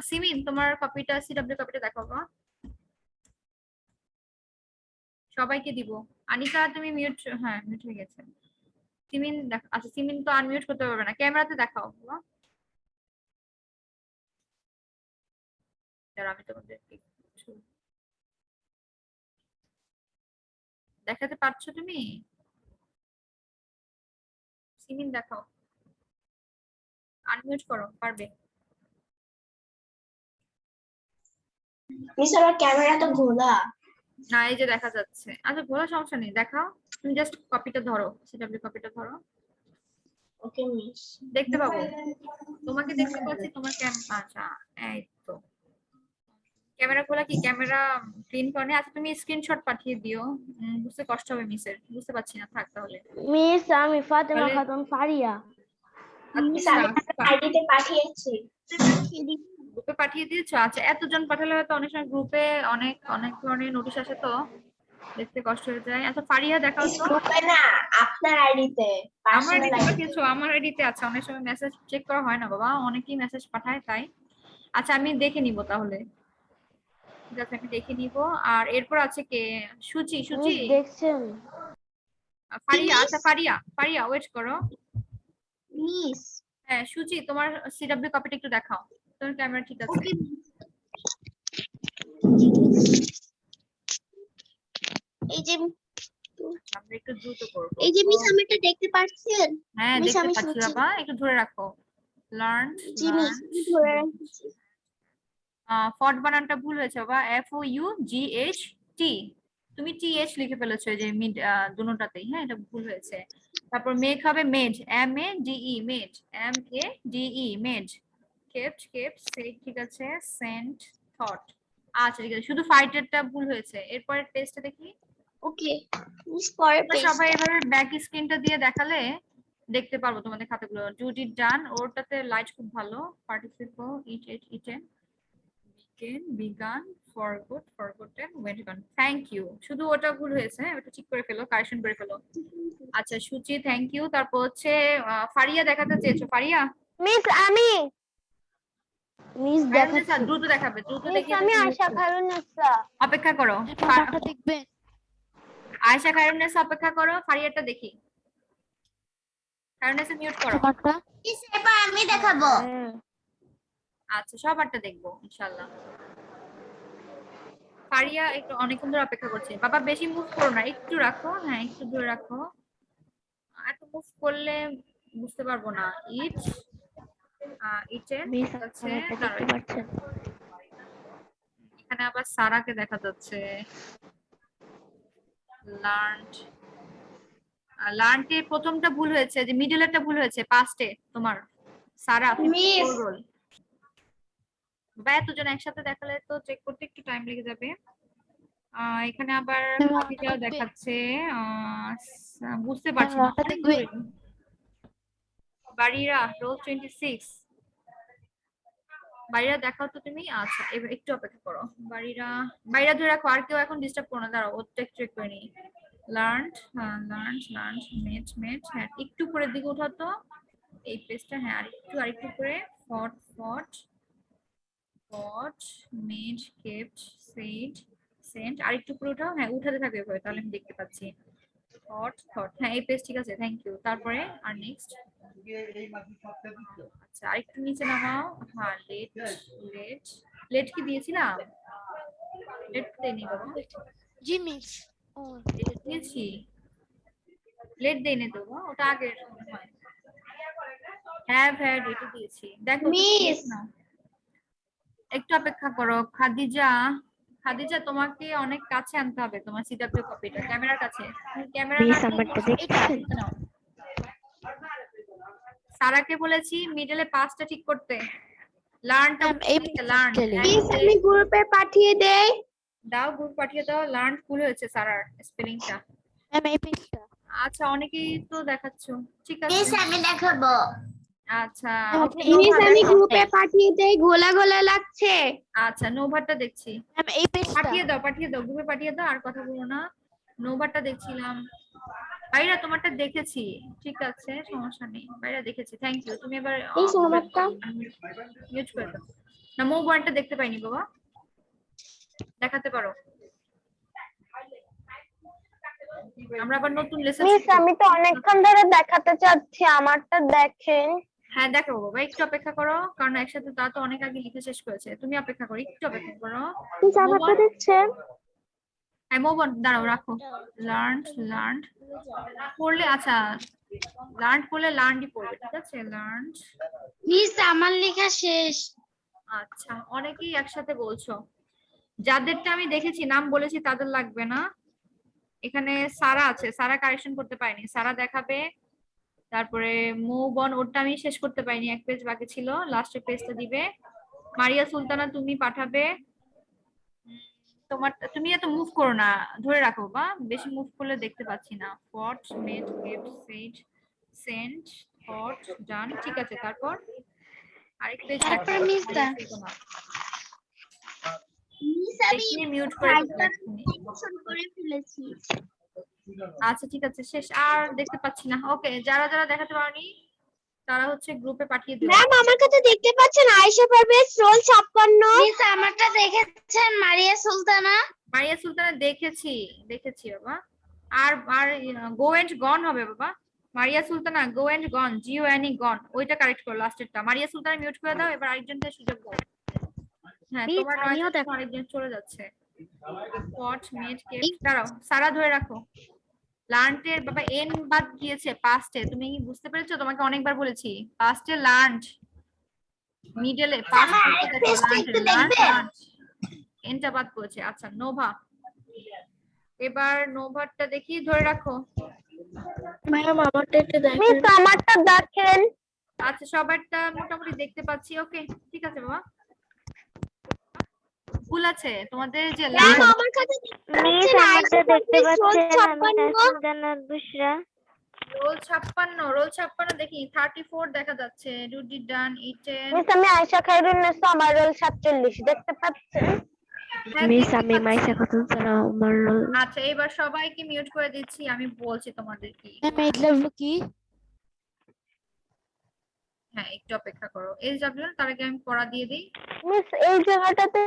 সিমিন তোমার কপিটা, সিডব্লিউ কপিটা দেখাবো, সবাইকে দিব। আনিকা তুমি মিউট, হ্যাঁ মিউট হয়ে গেছে। সিমিন দেখো, আচ্ছা সিমিন তো আনমিউট করতে পারবে না, ক্যামেরাতে দেখাও বাবা। দাঁড়াও, আমি তোমাদের কিছু দেখাতে পারছো তুমি? সিমিন দেখাও, আনমিউট করো, পারবে? মিস আমার ক্যামেরা তো ঘোলা। না এই যে দেখা যাচ্ছে। আচ্ছা বলার সমস্যা নেই, দেখাও। তুমি জাস্ট কপিটা ধরো, সিডব্লিউ কপিটা ধরো, ওকে মিস। দেখতে পাবো। তোমাকে দেখতে পাচ্ছি, তোমার আচ্ছা এই তো, ক্যামেরা খোলা, কি ক্যামেরা ক্লিন করে নি? আচ্ছা তুমি স্ক্রিনশট পাঠিয়ে দিও, বুঝতে কষ্ট হবে মিসের, বুঝতে পারছি না, থাক তাহলে। মিস আমি ফাতেমা তাহলে- খাতুন ফারিয়া। মিস আমি আইডিতে পাঠিয়েছি। গ্রুপে পাঠিয়ে দিয়েছো? আচ্ছা এতজন পাঠালে হয়তো অনেক সময় গ্রুপে অনেক অনেক ধরনের নোটিশ আসে, তো দেখতে কষ্ট হয়ে যায়। আচ্ছা ফারিয়া দেখাও তো। গ্রুপে না, আপনার আইডিতে, আমার পার্সোনাল আইডিতে আইডিতে। পাঠিয়েছো? আমার আইডিতে আছে, অনেক সময় মেসেজ চেক করা হয় না বাবা, অনেকেই মেসেজ পাঠায় তাই। আচ্ছা আমি দেখে নিব তাহলে, ঠিক আছে আমি দেখে নিব। আর এরপর আছে কে? সুচি, সুচি মিস দেখছেন? ফারিয়া, আচ্ছা ফারিয়া ওয়েট করো। মিস হ্যাঁ সুচি, তোমার সিডব্লিউ কপিটা একটু দেখাও, তোমার ক্যামেরা ঠিক আছে? ওকে এই যে আমরা একটু দ্রুত করবো। এই যে মিস আমি এটা দেখতে পাচ্ছেন? হ্যাঁ মিস দেখতে আমি পাচ্ছি শুনছি। বাবা, একটু ধরে রাখো। লার্ন জি মিস আমি ধরে রাখছি। ফট বানানটা ভুল হয়েছে বাবা, FOUGHT, তুমি TH লিখে ফেলেছো এই যে মিড দুটোটাতেই, হ্যাঁ এটা ভুল হয়েছে। তারপর মেঘ হবে made, MADE made, MADE made. Kept set ঠিক আছে, সেন্ট থট। আচ্ছা ঠিক আছে, শুধু ফাইটারটা ভুল হয়েছে। এরপরের পেজটা দেখি। ওকে মিস পরের তোমরা পেজ সবাই এভাবে ব্যাক স্ক্রিনটা দিয়ে দেখালে দেখতে পারবো তোমাদের খাতাগুলো। জুডি ডান, ওরটাতে লাইট খুব ভালো। Participle eaten, began, forgotten, went gone. Thank you, শুধু ওটা ভুল হয়েছে, ওটা ঠিক করে ফেলো, কারেকশন করে ফেলো। আচ্ছা সুচি থ্যাংক ইউ। তারপর হচ্ছে ফারিয়া দেখাতে চেয়েছো, ফারিয়া মিস আমি মিস খায়রুন্নেসা দ্রুত দেখাবে, দ্রুত মিস দেখিয়ে আমি তারপর আশা খায়রুন্নেসা। অপেক্ষা করো। বাবাটা দেখবেন। আয়েশা খায়রুন্নেসা অপেক্ষা করো, ফারিয়াটা দেখি। খায়রুন্নেসা মিউট করো। তোমারটা মিস এবার আমি দেখাবো। আচ্ছা সবারটা দেখবো ইনশাআল্লাহ। ফারিয়া একটু অনেকক্ষণ ধরে অপেক্ষা করছে। বাবা বেশি মুভ করো না, একটু রাখো, হ্যাঁ একটু ধরে রাখো। এত মুভ করলে বুঝতে পারবো না। ইটেন মিস আছে, আমারটা দেখতে পাচ্ছেন? এখানে আবার সারাকে দেখা যাচ্ছে। লার্নটের প্রথমটা ভুল হয়েছে, যে মিডলেরটা ভুল হয়েছে, পাস্টে তোমার সারা মিস রোল। বা এতজন একসাথে দেখালে তো চেক করতে একটু টাইম লেগে যাবে। এখানে আবার খাদিজাও দেখাচ্ছে, বুঝতে পারছি না। ওটা দেখবে। বাড়িরা রোল 26, বাইরা দেখাও তো তুমি। আচ্ছা এবার একটু অপেক্ষা করো। বাইরা ধরে রাখো, আর কেউ এখন ডিস্টার্ব করো না, দাঁড়াও ওটা একটু চেক করে নিই। লার্ন, মেট, হ্যাঁ একটু করে দিকে উঠাও তো এই পেজটা, হ্যাঁ আরেকটু করে। ফট, মেড, কেপ্ট, সেন্ট, আরেকটু করে উঠাও, হ্যাঁ উঠাতে থাকবে এভাবে, তাহলে আমি দেখতে পাচ্ছি। থট, হ্যাঁ এই পেজ ঠিক আছে, থ্যাংক ইউ। তারপরে আর নেক্সট। আচ্ছা আরেকটু নিচে নামাও। হ্যাঁ লেট কি দিয়েছিলাম? লেট দেইনি বাবা, জি মিস। ও লেট দিয়েছি, লেট দেইনি তো বাবা, ওটা আগের মনে হয়। হ্যাভ হ্যাড এটা দিয়েছি, দেখো তুমি মিস না। একটু অপেক্ষা করো। খাদিজা তোমাকে অনেক কাছে আনতে হবে তোমার সিডব্লিউ কপিটা, ক্যামেরার কাছে। তুমি ক্যামেরা মিস না আমারটা এটা দেখছেন? নাও। সারাকে বলেছি মিডলে পাঁচটা ঠিক করতে। লার্নটা ম্যাম এই মিডলে। মিস আমি গ্রুপে পাঠিয়ে দেই। দাও, গ্রুপ পাঠিয়ে দাও। লার্ন ভুল হয়েছে সারার স্পেলিংটা। ম্যাম এই পেজটা। আচ্ছা অনেকেই তো দেখাচ্ছো, ঠিক আছে। মিস আমি দেখাবো। আচ্ছা আপনি ওকে, মিস নোভা আমি দেখো। গ্রুপে পাঠিয়ে দেই, ঘোলা ঘোলা লাগছে। আচ্ছা নোভারটা দেখছি। ম্যাম এই পেজটা। পাঠিয়ে দাও গ্রুপে পাঠিয়ে দাও, আর কথা বলো না। নোভারটা দেখছিলাম। বাইরা তোমারটা দেখেছি, ঠিক আছে সমস্যা নেই, বাইরা দেখেছি, থ্যাংক ইউ। তুমি এবার এই আমারটা মিউট করে দাও। না মোবাইলটা দেখতে পাইনি বাবা, দেখাতে পারো। আমরা আবার নতুন লেসন। মিস আমি তো অনেকক্ষণ ধরে দেখাতে চাচ্ছি, আমারটা দেখেন। হ্যাঁ দেখাবো বাবা, একটু অপেক্ষা করো, কারণ একসাথে তা তো অনেক আগে লিখে শেষ করেছে। তুমি অপেক্ষা করো, একটু অপেক্ষা করো। মিস আমারটা দেখছেন? হ্যাঁ মোবাইল দাঁড়াও, রাখো। লার্ন পড়লে, আচ্ছা লার্ন পড়লে লার্নই পড়বে, ঠিক আছে লার্ন। মিস আমার লেখা শেষ। আচ্ছা অনেকেই একসাথে বলছো, যাদেরটা আমি দেখেছি নাম বলেছি তাদের লাগবে না। এখানে সারা আছে, সারা কারেকশন করতে পারিনি, সারা দেখাবে। তারপরে মৌবন, ওরটা আমি শেষ করতে পারিনি, এক পেজ বাকি ছিল, লাস্টের পেজটা দিবে। মারিয়া সুলতানা তুমি পাঠাবে। তুমি এত মুভ করো না, ধরে রাখো বা বেশি মুভ করলে দেখতে পাচ্ছি না। ফট, মেড, কেপ্ট, সেন্ট, থট, ডান, ঠিক আছে। তারপর আরেক পেজ তারপর মিস দা মিস আমি মিউট করে ফাইলটা সেকশন করে ফেলেছি। আচ্ছা ঠিক আছে শেষ, আর দেখতে পাচ্ছি না। ওকে, যারা যারা দেখাতে পারেনি তারা হচ্ছে গ্রুপে পাঠিয়ে দিও। ম্যাম আমার কাছে দেখতে পাচ্ছেন আয়েশা পারভেজ রোল 56। মিস আমারটা দেখেছেন মারিয়া সুলতানা? মারিয়া সুলতানা দেখেছি বাবা, আর আর গো এন্ড গন হবে বাবা। Maria Sultana go and gone, GONE gone, ওইটা কারেক্ট করো লাস্টেরটা। মারিয়া সুলতানা মিউট করে দাও, এবার আরেকজনকে সুযোগ দাও। হ্যাঁ Miss, তোমার আমিও নয়েজ আরেকজন চলে যাচ্ছে। হোয়াট মেড কেপ, দাঁড়াও সারা ধরে রাখো। লার্নটের বাবা এন বাদ গিয়েছে পাস্টে, তুমি কি বুঝতে পেরেছো? তোমাকে অনেকবার বলেছি পাস্টে লার্নড, মিডলে পাস্ট আমার করতে আরেক দেখো পেজটা লার্নড একটু লার্নড দেখবেন? লার্নড, এনটা বাদ পড়েছে। আচ্ছা নোভা, এবার নোভারটা দেখি, ধরে রাখো। ম্যাম আমারটা একটু মিস আমারটা দেখেন। আচ্ছা সবারটা মোটামুটি দেখতে পাচ্ছি, ওকে ঠিক আছে বাবা। ভুল আছে তোমাদের যে ম্যাম লার্ন, আমার কাছে মিস আমারটা দেখতে পাচ্ছেন, আমি নাসিম জান্নাত বুশরা। রোল 56, রোল 56 দেখি 34 দেখা যাচ্ছে। ডুডি ডান ইটেন, মিস আমি আয়েশা খায়রুন নিসা, আমার রোল 47 দেখতে পাচ্ছেন? মিস আমি মাইসা খাতুন সারা আমার রোল। আচ্ছা এবার সবাইকে মিউট করে দিচ্ছি, আমি বলছি তোমাদের কি। ম্যাম এই লাগলো কি? হ্যাঁ একটু অপেক্ষা করো, এই যাবে তার আগে আমি পড়া দিয়ে দিই। মিস এই জায়গাটাতে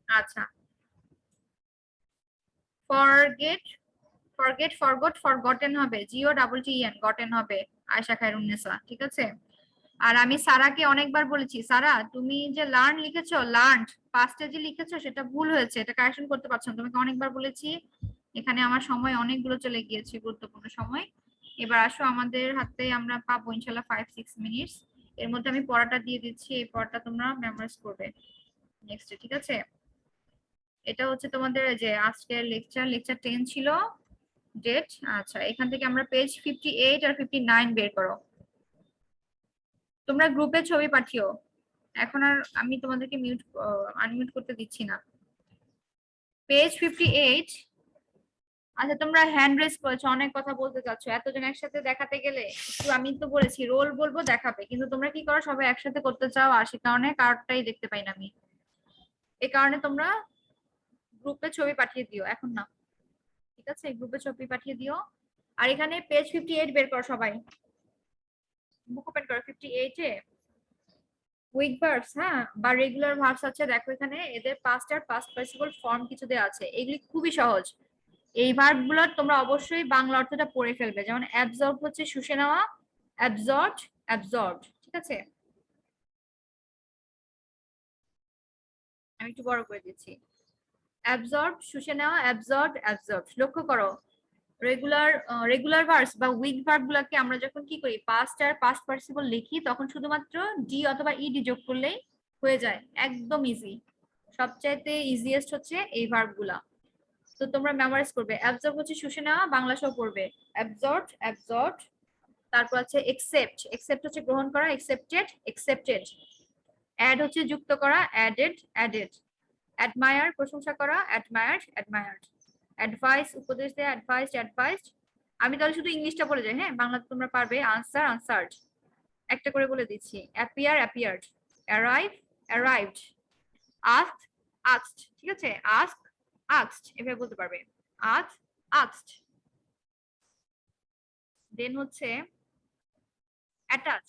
আচ্ছা ফরগেট, ফরগেট ফরগট ফরগটেন হবে, GOTTEN গটেন হবে আয়েশা খায়রুন নিসা, ঠিক আছে। আর আমি সারাকে অনেকবার বলেছি, সারা তুমি যে লার্ন লিখেছো, লার্নড পাস্টে যে লিখেছো সেটা ভুল হয়েছে, এটা কারেকশন করতে পারছো না। তোমাকে অনেকবার বলেছি, এখানে আমার সময় অনেকগুলো চলে গিয়েছে, গুরুত্বপূর্ণ সময়। এবার আসো আমাদের হাতে আমরা পাবো ইনশাল্লাহ 5-6 মিনিটস, এর মধ্যে আমি পড়াটা দিয়ে দিচ্ছি, এই পড়াটা তোমরা মেমোরাইজ করবে নেক্সট, ঠিক আছে। এটা হচ্ছে তোমাদের যে আজকের লেকচার 10 ছিল ডেট। আচ্ছা এখান থেকে আমরা পেজ 58 আর 59 বের করো। তোমরা গ্রুপে ছবি পাঠিও, এখন আর আমি তোমাদেরকে আনমিউট করতে দিচ্ছি না। পেজ 58। আচ্ছা তোমরা হ্যান্ড রেজ করেছো, অনেক কথা বলতে চাচ্ছ, এতজন একসাথে দেখাতে গেলে একটু, আমি তো বলেছি রোল বলবো দেখাবে, কিন্তু তোমরা কি করো সবাই একসাথে করতে চাও, আর সে কারণে কার্ডটাই দেখতে পাই না আমি। এই কারণে তোমরা গ্রুপে ছবি পাঠিয়ে দিও, এখন না, ঠিক আছে গ্রুপে ছবি পাঠিয়ে দিও। আর এখানে পেজ 58 বের করো সবাই, বুক ওপেন করো 58 এ উইক ভার্বস, হ্যাঁ বা রেগুলার ভার্বস আছে, দেখো এখানে এদের পাস্ট আর পাস্ট পার্টিসিপল ফর্ম কিছু দেওয়া আছে, এগুলি খুবই সহজ। এই ভার্ব গুলো তোমরা অবশ্যই বাংলা অর্থটা পড়ে ফেলবে, যেমন অ্যাবজর্ব হচ্ছে শুষে নেওয়া, অ্যাবজর্বড অ্যাবজর্বড, ঠিক আছে। আমি একটু বড় করে দিচ্ছি, অ্যাবজর্ব শুষে নেওয়া, অ্যাবজর্বড অ্যাবজর্বড। লক্ষ্য করো রেগুলার ভার্বস বা উইক ভার্ব গুলাকে আমরা যখন কি করি পাস্ট আর পাস্ট পার্টিসিপল লিখি, তখন শুধুমাত্র ডি অথবা ইডি যোগ করলেই হয়ে যায়, একদম ইজি। সবচাইতে ইজিয়েস্ট হচ্ছে এই ভার্ব গুলা, তো তোমরা মেমোরাইজ করবে। অ্যাবজর্ব হচ্ছে শুষে নেওয়া, বাংলা সহ পড়বে অ্যাবজর্বড অ্যাবজর্বড। তারপর আছে একসেপ্ট, একসেপ্ট হচ্ছে গ্রহণ করা, একসেপ্টেড অ্যাকসেপ্টেড। অ্যাড হচ্ছে যুক্ত করা, অ্যাডেড অ্যাডেড। অ্যাডমায়ার প্রশংসা করা, অ্যাডমায়ার্ড অ্যাডমায়ার্ড। অ্যাডভাইস উপদেশ দেয়া, অ্যাডভাইসড অ্যাডভাইসড। আমি তাহলে শুধু ইংলিশটা বলে যাই, হ্যাঁ বাংলাতে তোমরা পারবে। আনসার আনসার্ড, একটা করে বলে দিচ্ছি। Appear appeared, arrive arrived, ask asked, ঠিক আছে আস্ক আস্কড এভাবে বলতে পারবে, আস্ক আস্কড। দেন হচ্ছে attach,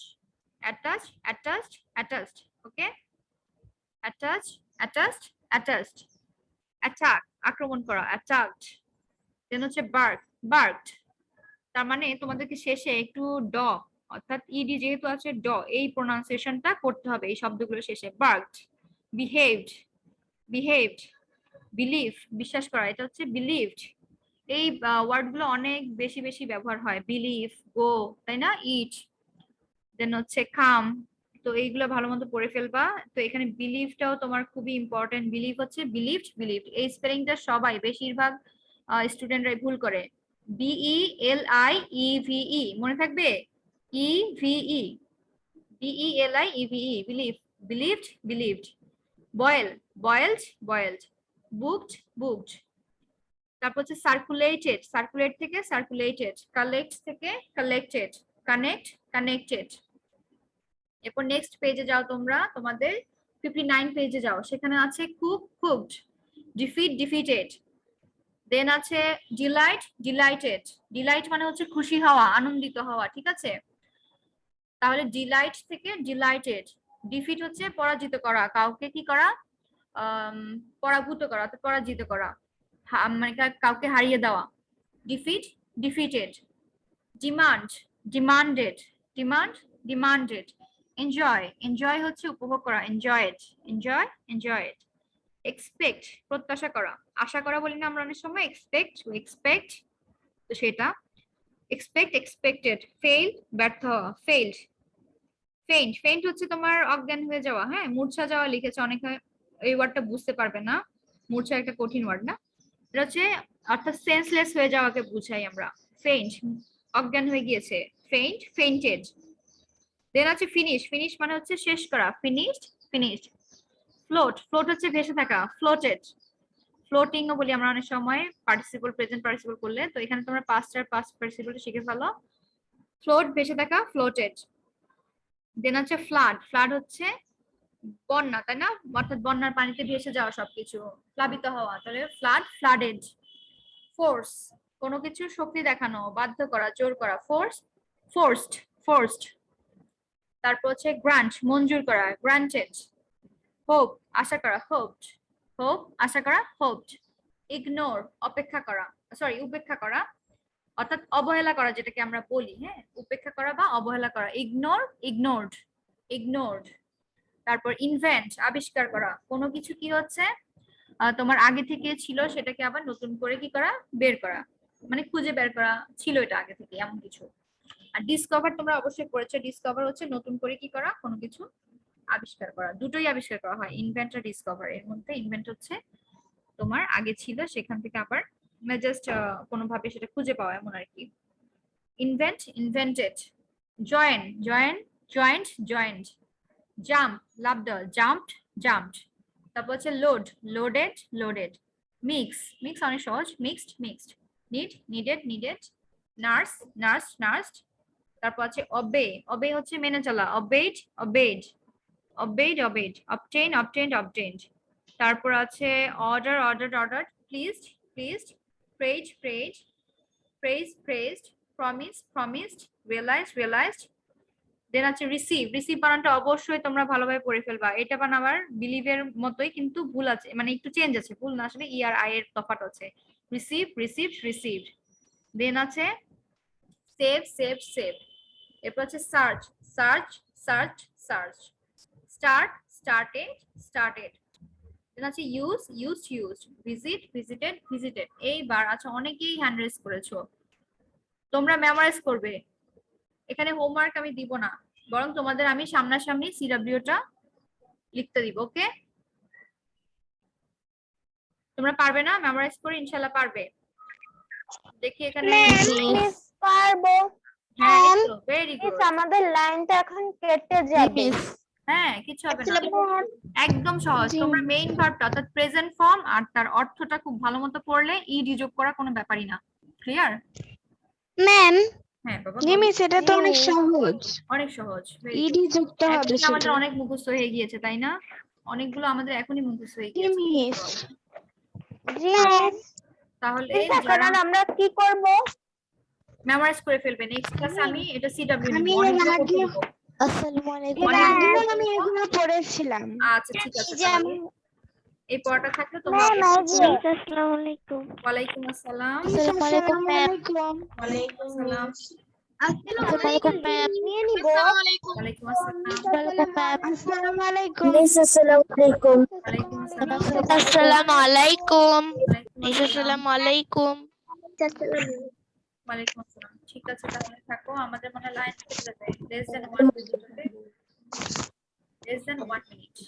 attach attached attached, okay attach attached attached. Attack আক্রমণ করা, অ্যাটাকড। দেন হচ্ছে বার্ক, বার্কড। তার মানে তোমাদেরকে শেষে একটু ড অর্থাৎ ইডি যেহেতু আছে ড, এই প্রোনাউন্সিয়েশনটা করতে হবে এই শব্দগুলো শেষে। Barked, behaved, behaved. বিলিভ বিশ্বাস করা, এটা হচ্ছে বিলিভড। এই ওয়ার্ড গুলো অনেক বেশি বেশি ব্যবহার হয়, বিলিভ, গো, তাই না, ইট। দেন হচ্ছে কাম, তো এইগুলো ভালো মতো পড়ে ফেলবা। তো এখানে বিলিভটাও তোমার খুবই ইম্পর্টেন্ট, বিলিভ হচ্ছে বিলিভড বিলিভড, এই স্পেলিংটা সবাই বেশিরভাগ স্টুডেন্টরাই ভুল করে। BELIEVE মনে থাকবে, EVE, BELIEVE believe, believed believed. Boil, boiled boiled. Booked booked. তারপর হচ্ছে সার্কুলেটেড, সার্কুলেট থেকে সার্কুলেটেড। কালেক্ট থেকে কালেক্টেড, কানেক্ট কানেক্টেড। এরপর নেক্সট পেজে যাও তোমরা, তোমাদের 59 পেজে যাও, সেখানে আছে cook cooked, defeat defeated. Then আছে ডিলাইট ডিলাইটেড, ডিলাইট মানে হচ্ছে খুশি হওয়া, আনন্দিত হওয়া, ঠিক আছে। তাহলে ডিলাইট থেকে ডিলাইটেড। ডিফিট হচ্ছে পরাজিত করা, কাউকে কি করা, পরাভূত করা, পরাজিত করা, মানে কাউকে হারিয়ে দেওয়া। defeat, defeated, demand, demanded, demand, demanded, enjoy, enjoy হচ্ছে উপভোগ করা, enjoyed, enjoy, enjoyed, expect প্রত্যাশা করা, আশা করা বলি না আমরা অনেক সময়, expect, we expect, তো সেটা expect, expected, fail ব্যর্থ হওয়া, failed, faint, faint হচ্ছে তোমার অজ্ঞান হয়ে যাওয়া, হ্যাঁ, মূর্ছা যাওয়া লিখেছে অনেকে, এই ওয়ার্ডটা বুঝতে পারবে না, মূর্ছা একটা কঠিন ওয়ার্ড না, এটা হচ্ছে অর্থাৎ সেন্সলেস হয়ে যাওয়াকে বুঝাই আমরা, faint অজ্ঞান হয়ে গিয়েছে, faint, fainted, দেন আছে ফিনিশ, ফিনিশ মানে হচ্ছে শেষ করা, finished, finished, float, float হচ্ছে ভেসে থাকা, floated, ফ্লোটিং ও বলি আমরা অনেক সময় পার্টিসিপল প্রেজেন্ট পার্টিসিপল করলে, তো এখানে তোমরা পাস্ট আর পাস্ট পার্টিসিপলটা শিখে ফেলো, ফ্লোট ভেসে থাকা, ফ্লোটেড, দেন আছে ফ্লাড, ফ্লাড হচ্ছে বন্যা, তাই না, অর্থাৎ বন্যার পানিতে ভেসে যাওয়া সবকিছু, প্লাবিত হওয়া, তাহলে ফ্লাড, ফ্লাডেড, ফোর্স কোনো কিছু শক্তি দেখানো, বাধ্য করা, জোর করা, ফোর্স, ফোর্সড, ফোর্সড, তারপর হচ্ছে গ্রান্ট মঞ্জুর করা, গ্রান্টেড, হোপ আশা করা, হোপড, হোপ আশা করা, হোপড, ইগনোর অপেক্ষা করা, সরি উপেক্ষা করা, অর্থাৎ অবহেলা করা যেটাকে আমরা বলি, হ্যাঁ, উপেক্ষা করা বা অবহেলা করা, ইগনোর, ইগনোরড, ইগনোরড, তারপর ইনভেন্ট আবিষ্কার করা, কোনো কিছু কি হচ্ছে তোমার আগে থেকে ছিল সেটাকে আবার নতুন করে কি করা, বের করা, মানে খুঁজে বের করা, ছিল এটা আগে থেকে এমন কিছু। আর ডিসকভার তোমরা অবশ্যই করেছো, ডিসকভার হচ্ছে নতুন করে কি করা, কোনো কিছু আবিষ্কার করা, দুটোই আবিষ্কার করা হয়, ইনভেন্ট আর ডিসকভার, এর মধ্যে ইনভেন্ট হচ্ছে তোমার আগে ছিল সেখান থেকে আবার জাস্ট কোনোভাবে সেটা খুঁজে পাওয়া এমন আর কি, invent, invented, join, join, joint, joint, jump লাভ দেওয়া, জাম্পড, জাম্পড, তারপর হচ্ছে load, loaded, loaded, mix, mix অনেক সহজ, mixed, mixed, need, needed, needed, nurse, nurse, nursed, তারপর আছে অবে, অবে হচ্ছে মেনে চলা, obeyed, obeyed, obeyed, obeyed, obtain, obtained, obtained, তারপর আছে order, order, order, pleased, pleased, praise, praise, praise, praised, promise, promised, realise, realised, then আছে receive, receive বানানটা অবশ্যই তোমরা ভালোভাবে পড়ে ফেলবা, এটা বানাবার বিলিভের মতোই কিন্তু ভুল আছে, মানে একটু চেঞ্জ আছে, ভুল না আসলে ই আর আই এর তফাৎ আছে, রিসিভ, রিসিভ, রিসিভড, দেন আছে সেভ, সেভ, সেভ, এরপর আছে search, search, search, search, start, started, started, then আছে use, used, used, visit, visited, visited, এইবার আচ্ছা অনেকেই হ্যান্ড রেজ করেছো, তোমরা মেমোরাইজ করবে, এখানে হোমওয়ার্ক আমি দিব না, বরং তোমাদের আমি সামনাসামনি সিডব্লিউটা লিখতে দিব, ওকে, তোমরা পারবে না মেমোরাইজ করে, ইনশাআল্লাহ পারবে, দেখি এখানে, পারবো। হ্যাঁ ভেরি গুড, আমাদের লাইনটা এখন কেটে যাবে। হ্যাঁ কিছু হবে না, একদম সহজ, তোমরা মেইন ভার্বটা অর্থাৎ প্রেজেন্ট ফর্ম আর তার অর্থটা খুব ভালো মতো পড়লে ইডি যোগ করা কোনো ব্যাপারই না, ক্লিয়ার? ম্যাম, হ্যাঁ বাবা জি মিস, এটা তো অনেক সহজ, অনেক সহজ, ইডি যুক্ত হবে এখনই আমাদের সেটা। অনেক মুখস্থ হয়ে গিয়েছে তাই না, অনেকগুলো আমাদের এখনই মুখস্থ হয়ে জি গিয়েছে, মিস, জি তাহলে এখন যারা আমরা কি করব? মেমোরাইজ করে ফেলবে, নেক্সট ক্লাসে আমি এটা সিডব্লিউ আমি নিব, অনেকগুলো এর করতে আগে- দিব, আসসালামু আলাইকুম, অনেকগুলো আমি এগুলো পড়েছিলাম। আচ্ছা ঠিক আছে, যে তাহলে এই পড়াটা থাকলে তোমরা ম্যাম, আসসালামু আলাইকুম। ওয়ালাইকুম আসসালাম, আসসালামু আলাইকুম ম্যাম। ওয়ালাইকুম আসসালাম, আসসালামু আলাইকুম ম্যাম। নিয়ে নিব। ওয়ালাইকুম আসসালাম, আসসালামু আলাইকুম। আসসালামু আলাইকুম। ওয়ালাইকুম আসসালাম, আসসালামু আলাইকুম। ওয়ালাইকুম আসসালাম, আসসালামু আলাইকুম। ওয়ালাইকুম আসসালাম, ঠিক আছে তাহলে থাকো, আমাদের মনে লাইন কেটে যাবে, less than 1 minute, okay? less than 1 minute.